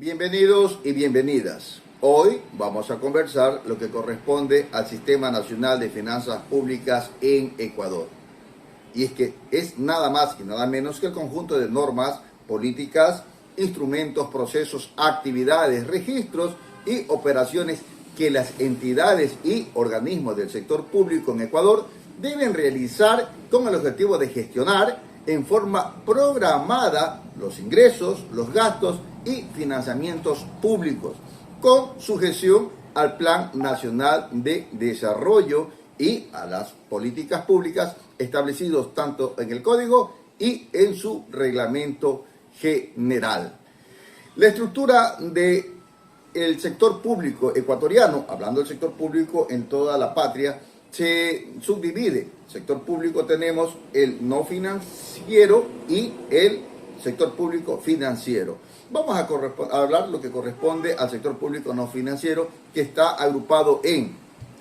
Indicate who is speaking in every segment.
Speaker 1: Bienvenidos y bienvenidas. Hoy vamos a conversar lo que corresponde al Sistema Nacional de Finanzas Públicas en Ecuador. Y es que es nada más y nada menos que el conjunto de normas, políticas, instrumentos, procesos, actividades, registros y operaciones que las entidades y organismos del sector público en Ecuador deben realizar con el objetivo de gestionar en forma programada los ingresos, los gastos y financiamientos públicos, con sujeción al Plan Nacional de Desarrollo y a las políticas públicas establecidos tanto en el Código y en su reglamento general. La estructura del sector público ecuatoriano, hablando del sector público en toda la patria, se subdivide. Sector público tenemos el no financiero y el sector público financiero. Vamos a hablar lo que corresponde al sector público no financiero, que está agrupado en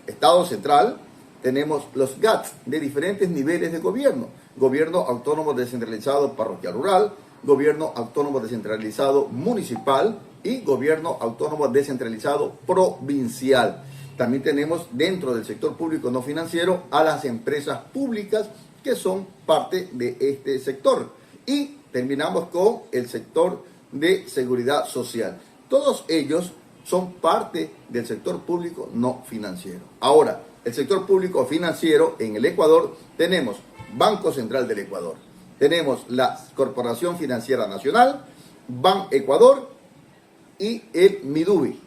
Speaker 1: Estado Central. Tenemos los GATS de diferentes niveles de gobierno: gobierno autónomo descentralizado parroquial rural, gobierno autónomo descentralizado municipal y gobierno autónomo descentralizado provincial. También tenemos dentro del sector público no financiero a las empresas públicas que son parte de este sector. Y terminamos con el sector de seguridad social. Todos ellos son parte del sector público no financiero. Ahora, el sector público financiero en el Ecuador tenemos Banco Central del Ecuador, tenemos la Corporación Financiera Nacional, Ban Ecuador y el Midubi.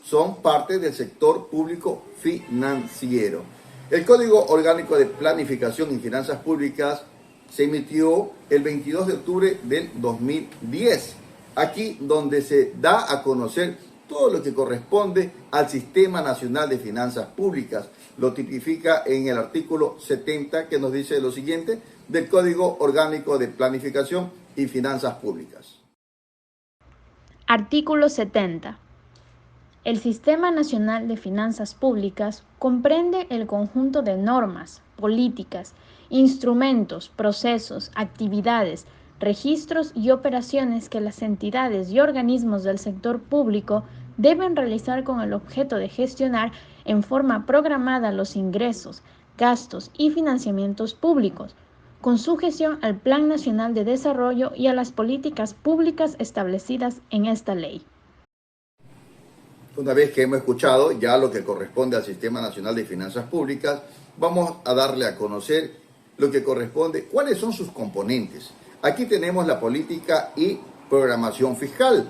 Speaker 1: Son parte del sector público financiero. El Código Orgánico de Planificación y Finanzas Públicas se emitió el 22 de octubre del 2010. Aquí donde se da a conocer todo lo que corresponde al Sistema Nacional de Finanzas Públicas. Lo tipifica en el artículo 70, que nos dice lo siguiente del Código Orgánico de Planificación y Finanzas Públicas.
Speaker 2: Artículo 70. El Sistema Nacional de Finanzas Públicas comprende el conjunto de normas, políticas, instrumentos, procesos, actividades, registros y operaciones que las entidades y organismos del sector público deben realizar con el objeto de gestionar en forma programada los ingresos, gastos y financiamientos públicos, con sujeción al Plan Nacional de Desarrollo y a las políticas públicas establecidas en esta ley.
Speaker 1: Una vez que hemos escuchado ya lo que corresponde al Sistema Nacional de Finanzas Públicas, vamos a darle a conocer lo que corresponde, cuáles son sus componentes. Aquí tenemos la política y programación fiscal.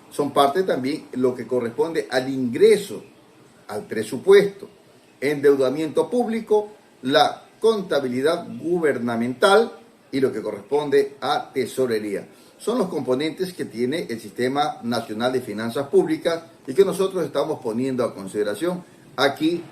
Speaker 1: Son parte también lo que corresponde al ingreso, al presupuesto, endeudamiento público, la contabilidad gubernamental y lo que corresponde a tesorería. Son los componentes que tiene el Sistema Nacional de Finanzas Públicas y que nosotros estamos poniendo a consideración aquí,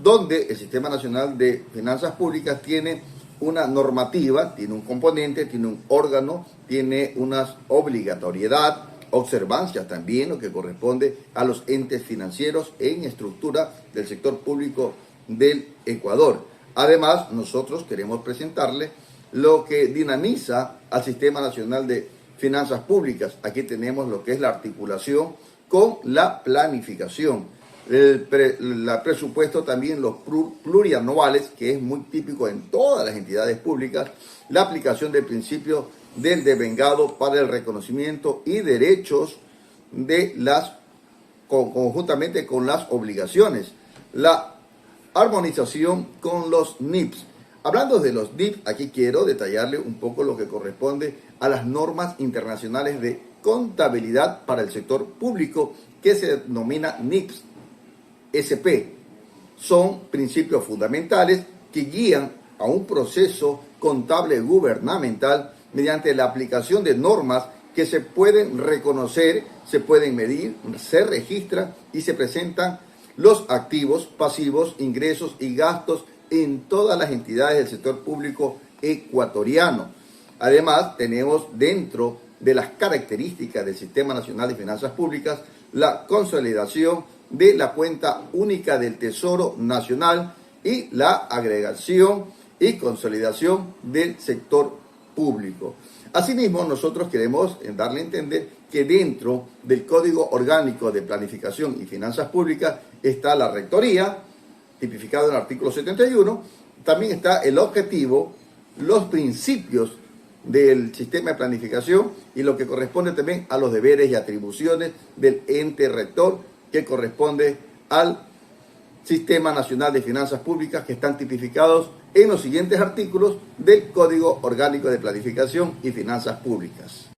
Speaker 1: donde el Sistema Nacional de Finanzas Públicas tiene una normativa, tiene un componente, tiene un órgano, tiene una obligatoriedad, observancia también, lo que corresponde a los entes financieros en estructura del sector público del Ecuador. Además, nosotros queremos presentarle lo que dinamiza al Sistema Nacional de Finanzas Públicas. Aquí tenemos lo que es la articulación con la planificación. El presupuesto también, los plurianuales, que es muy típico en todas las entidades públicas, la aplicación del principio del devengado para el reconocimiento y derechos de conjuntamente con las obligaciones, la armonización con los NIPS. Hablando de los NIPS, aquí quiero detallarle un poco lo que corresponde a las normas internacionales de contabilidad para el sector público, que se denomina NIPS SP. Son principios fundamentales que guían a un proceso contable gubernamental mediante la aplicación de normas que se pueden reconocer, se pueden medir, se registran y se presentan los activos, pasivos, ingresos y gastos en todas las entidades del sector público ecuatoriano. Además, tenemos dentro de las características del Sistema Nacional de Finanzas Públicas la consolidación de la cuenta única del Tesoro Nacional y la agregación y consolidación del sector público. Asimismo, nosotros queremos darle a entender que dentro del Código Orgánico de Planificación y Finanzas Públicas está la rectoría, tipificado en el artículo 71, también está el objetivo, los principios del sistema de planificación y lo que corresponde también a los deberes y atribuciones del ente rector que corresponde al Sistema Nacional de Finanzas Públicas, que están tipificados en los siguientes artículos del Código Orgánico de Planificación y Finanzas Públicas.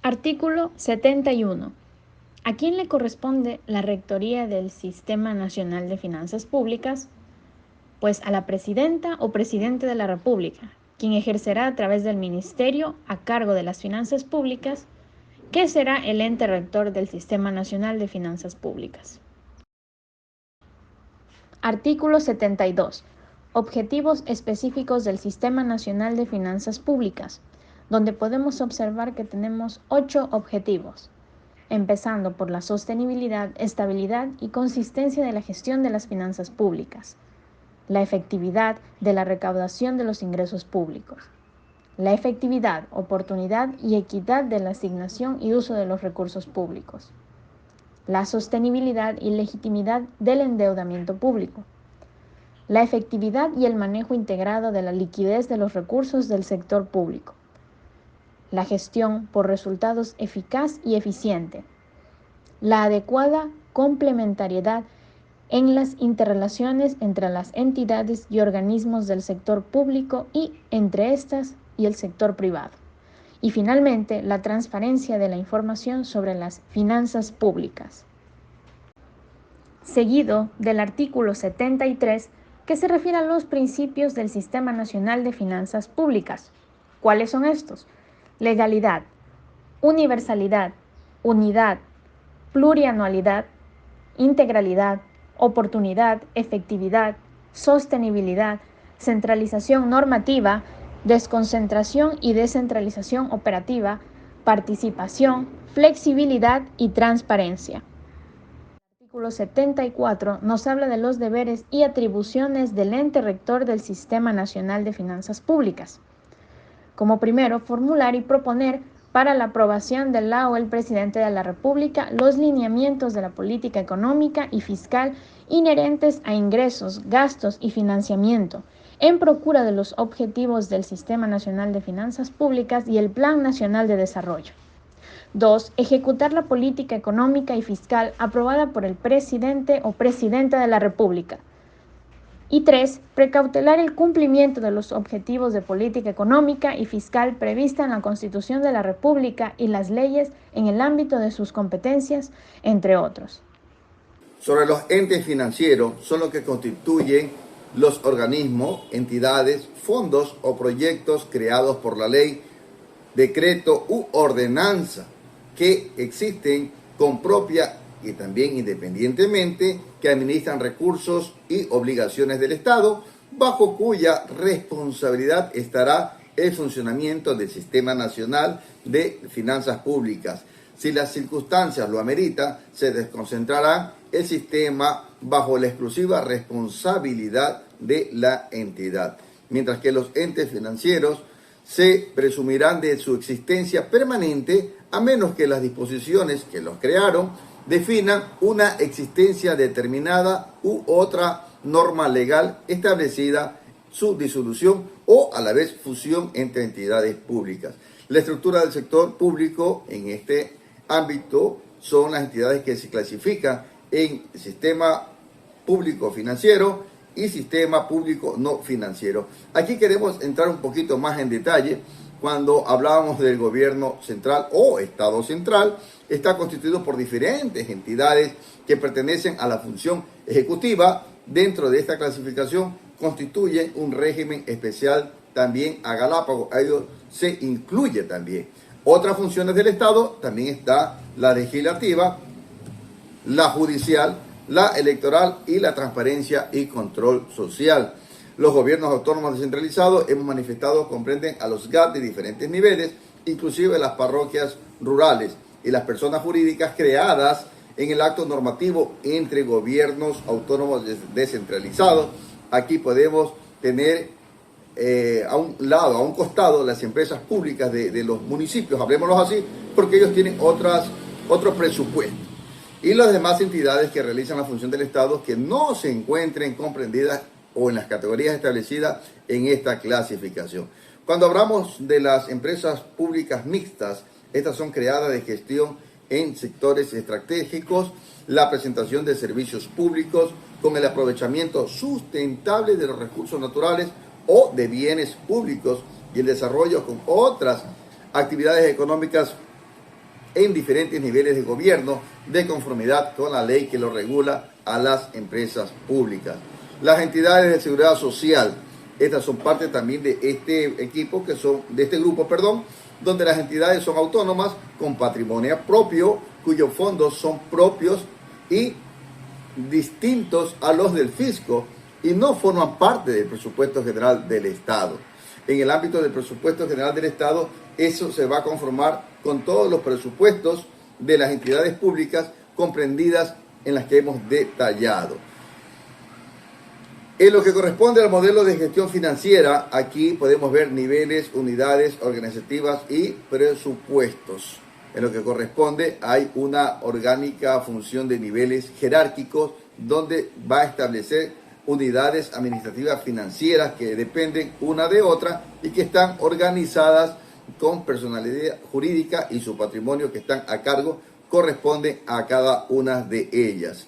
Speaker 2: Artículo 71. ¿A quién le corresponde la rectoría del Sistema Nacional de Finanzas Públicas? Pues a la presidenta o presidente de la República, quien ejercerá a través del Ministerio a cargo de las Finanzas Públicas, que será el ente rector del Sistema Nacional de Finanzas Públicas. Artículo 72. Objetivos específicos del Sistema Nacional de Finanzas Públicas, donde podemos observar que tenemos 8 objetivos, empezando por la sostenibilidad, estabilidad y consistencia de la gestión de las finanzas públicas, la efectividad de la recaudación de los ingresos públicos, la efectividad, oportunidad y equidad de la asignación y uso de los recursos públicos, la sostenibilidad y legitimidad del endeudamiento público, la efectividad y el manejo integrado de la liquidez de los recursos del sector público, la gestión por resultados eficaz y eficiente, la adecuada complementariedad en las interrelaciones entre las entidades y organismos del sector público y entre estas y el sector privado. Y finalmente, la transparencia de la información sobre las finanzas públicas. Seguido del artículo 73, que se refiere a los principios del Sistema Nacional de Finanzas Públicas. ¿Cuáles son estos? Legalidad, universalidad, unidad, plurianualidad, integralidad, oportunidad, efectividad, sostenibilidad, centralización normativa, desconcentración y descentralización operativa, participación, flexibilidad y transparencia. El artículo 74 nos habla de los deberes y atribuciones del ente rector del Sistema Nacional de Finanzas Públicas. Como primero, formular y proponer para la aprobación de la o el presidente de la República los lineamientos de la política económica y fiscal inherentes a ingresos, gastos y financiamiento, en procura de los objetivos del Sistema Nacional de Finanzas Públicas y el Plan Nacional de Desarrollo. 2. Ejecutar la política económica y fiscal aprobada por el presidente o presidenta de la República. Y 3. Precautelar el cumplimiento de los objetivos de política económica y fiscal prevista en la Constitución de la República y las leyes en el ámbito de sus competencias, entre otros.
Speaker 1: Sobre los entes financieros son los que constituyen los organismos, entidades, fondos o proyectos creados por la ley, decreto u ordenanza que existen con propia y también independientemente, que administran recursos y obligaciones del Estado, bajo cuya responsabilidad estará el funcionamiento del Sistema Nacional de Finanzas Públicas. Si las circunstancias lo ameritan, se desconcentrará el sistema bajo la exclusiva responsabilidad de la entidad, mientras que los entes financieros se presumirán de su existencia permanente a menos que las disposiciones que los crearon definan una existencia determinada u otra norma legal establecida, su disolución o a la vez fusión entre entidades públicas. La estructura del sector público en este ámbito son las entidades que se clasifican en sistema público financiero y sistema público no financiero. Aquí queremos entrar un poquito más en detalle. Cuando hablábamos del gobierno central o Estado central, está constituido por diferentes entidades que pertenecen a la función ejecutiva. Dentro de esta clasificación constituye un régimen especial también a Galápagos. A ello se incluye también. Otras funciones del Estado también está la legislativa, la judicial, la electoral y la transparencia y control social. Los gobiernos autónomos descentralizados, hemos manifestado, comprenden a los GAT de diferentes niveles, inclusive las parroquias rurales y las personas jurídicas creadas en el acto normativo entre gobiernos autónomos descentralizados. Aquí podemos tener a un lado, a un costado, las empresas públicas de los municipios, hablemoslo así, porque ellos tienen otro presupuesto. Y las demás entidades que realizan la función del Estado que no se encuentren comprendidas o en las categorías establecidas en esta clasificación. Cuando hablamos de las empresas públicas mixtas, estas son creadas de gestión en sectores estratégicos, la presentación de servicios públicos con el aprovechamiento sustentable de los recursos naturales o de bienes públicos y el desarrollo con otras actividades económicas en diferentes niveles de gobierno de conformidad con la ley que lo regula a las empresas públicas. Las entidades de seguridad social, estas son parte también de este equipo, de este grupo, donde las entidades son autónomas con patrimonio propio, cuyos fondos son propios y distintos a los del fisco y no forman parte del presupuesto general del Estado. En el ámbito del presupuesto general del Estado, eso se va a conformar con todos los presupuestos de las entidades públicas comprendidas en las que hemos detallado. En lo que corresponde al modelo de gestión financiera, aquí podemos ver niveles, unidades organizativas y presupuestos. En lo que corresponde hay una orgánica función de niveles jerárquicos donde va a establecer unidades administrativas financieras que dependen una de otra y que están organizadas con personalidad jurídica y su patrimonio que están a cargo corresponde a cada una de ellas.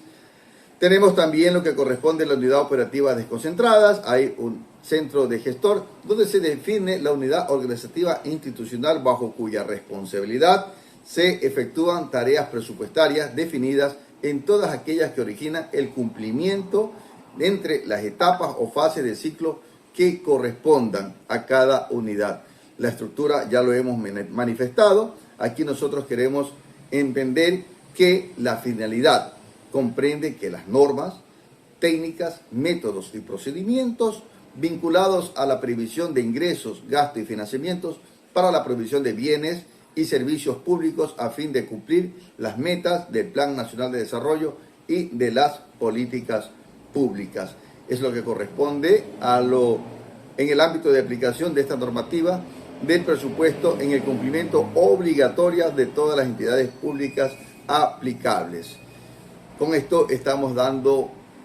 Speaker 1: Tenemos también lo que corresponde a la unidad operativa desconcentradas. Hay un centro de gestor donde se define la unidad organizativa institucional bajo cuya responsabilidad se efectúan tareas presupuestarias definidas en todas aquellas que originan el cumplimiento entre las etapas o fases del ciclo que correspondan a cada unidad. La estructura ya lo hemos manifestado. Aquí nosotros queremos entender que la finalidad comprende que las normas, técnicas, métodos y procedimientos vinculados a la previsión de ingresos, gastos y financiamientos para la provisión de bienes y servicios públicos a fin de cumplir las metas del Plan Nacional de Desarrollo y de las políticas públicas. Es lo que corresponde en el ámbito de aplicación de esta normativa del presupuesto en el cumplimiento obligatorio de todas las entidades públicas aplicables. Con esto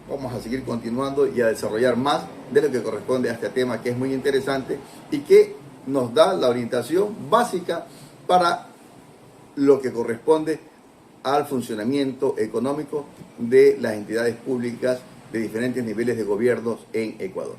Speaker 1: vamos a seguir continuando y a desarrollar más de lo que corresponde a este tema que es muy interesante y que nos da la orientación básica para lo que corresponde al funcionamiento económico de las entidades públicas de diferentes niveles de gobiernos en Ecuador.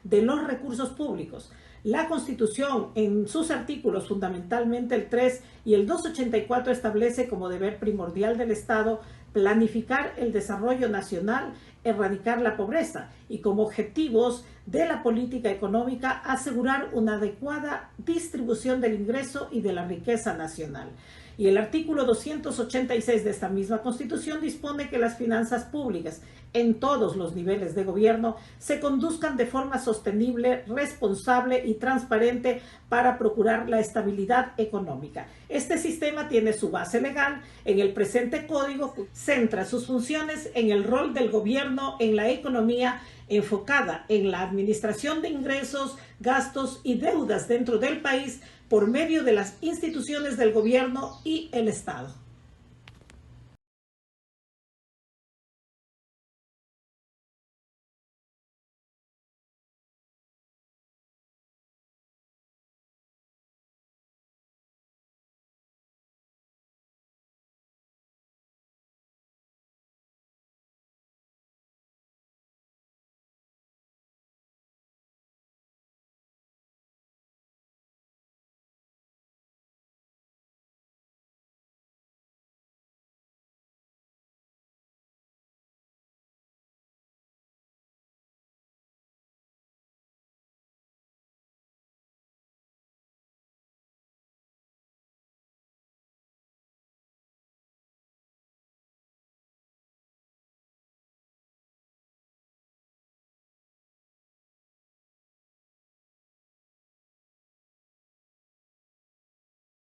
Speaker 3: De los recursos públicos. La Constitución, en sus artículos, fundamentalmente el 3 y el 284, establece como deber primordial del Estado planificar el desarrollo nacional, erradicar la pobreza y como objetivos de la política económica asegurar una adecuada distribución del ingreso y de la riqueza nacional. Y el artículo 286 de esta misma Constitución dispone que las finanzas públicas en todos los niveles de gobierno se conduzcan de forma sostenible, responsable y transparente para procurar la estabilidad económica. Este sistema tiene su base legal en el presente código, centra sus funciones en el rol del gobierno en la economía enfocada en la administración de ingresos, gastos y deudas dentro del país por medio de las instituciones del gobierno y el Estado.